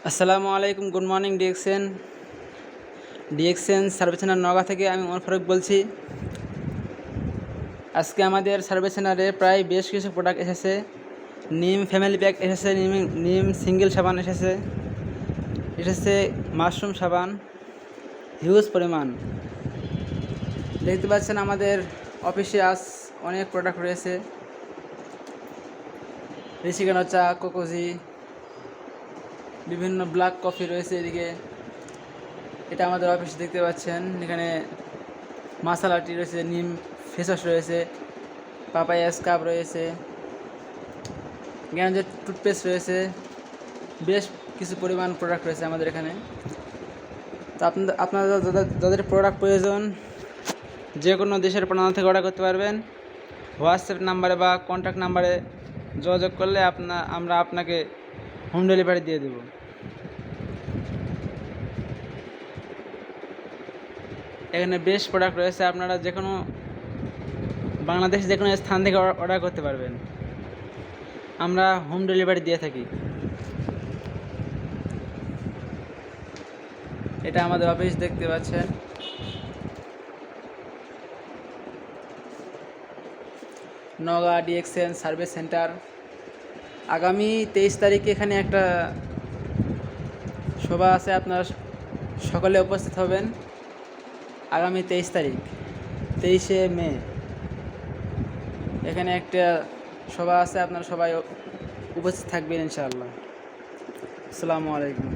আসসালামু আলাইকুম, good morning DXN service centre Naogaon থেকে আমি ওমর ফারুক বলছি। আজকে আমাদের সার্ভিস সেন্টারে প্রায় বেশ কিছু প্রোডাক্ট এসেছে। নিম ফ্যামিলি প্যাক এসেছে, নিম সিঙ্গেল সাবান এসেছে মাশরুম সাবান হিউজ পরিমাণ। দেখতে পাচ্ছেন আমাদের অফিসে আজ অনেক প্রোডাক্ট রয়েছে। ঋষিকানো চা, কোকোজি, বিভিন্ন ব্ল্যাক কফি রয়েছে। এদিকে এটা আমাদের অফিসে দেখতে পাচ্ছেন। এখানে মাসালা টি রয়েছে, নিম ফেস ওয়াশ রয়েছে, পাপায়া স্কাব রয়েছে, গ্যাঞ্জের টুথপেস্ট রয়েছে। বেশ কিছু পরিমাণ প্রোডাক্ট রয়েছে আমাদের এখানে। তো আপনারা যাদের প্রোডাক্ট প্রয়োজন যে কোনো দেশের প্রান্ত থেকে অর্ডার করতে পারবেন। হোয়াটসঅ্যাপ নাম্বারে বা কন্ট্যাক্ট নাম্বারে যোগাযোগ করলে আমরা আপনাকে হোম ডেলিভারি দিয়ে দেব। এখানে বেশ প্রোডাক্ট রয়েছে, আপনারা যে কোনো বাংলাদেশ যে কোনো স্থান থেকে অর্ডার করতে পারবেন। আমরা হোম ডেলিভারি দিয়ে থাকি। এটা আমাদের অফিস দেখতে পাচ্ছেন। Naogaon DXN service centre. আগামী 23 তারিখে এখানে একটা সভা আছে, আপনারা সকলে উপস্থিত হবেন। আগামী 23 তারিখ 23শে মে এখানে একটা সভা আছে, আপনারা সবাই উপস্থিত থাকবেন ইনশাআল্লাহ। আসসালামু আলাইকুম।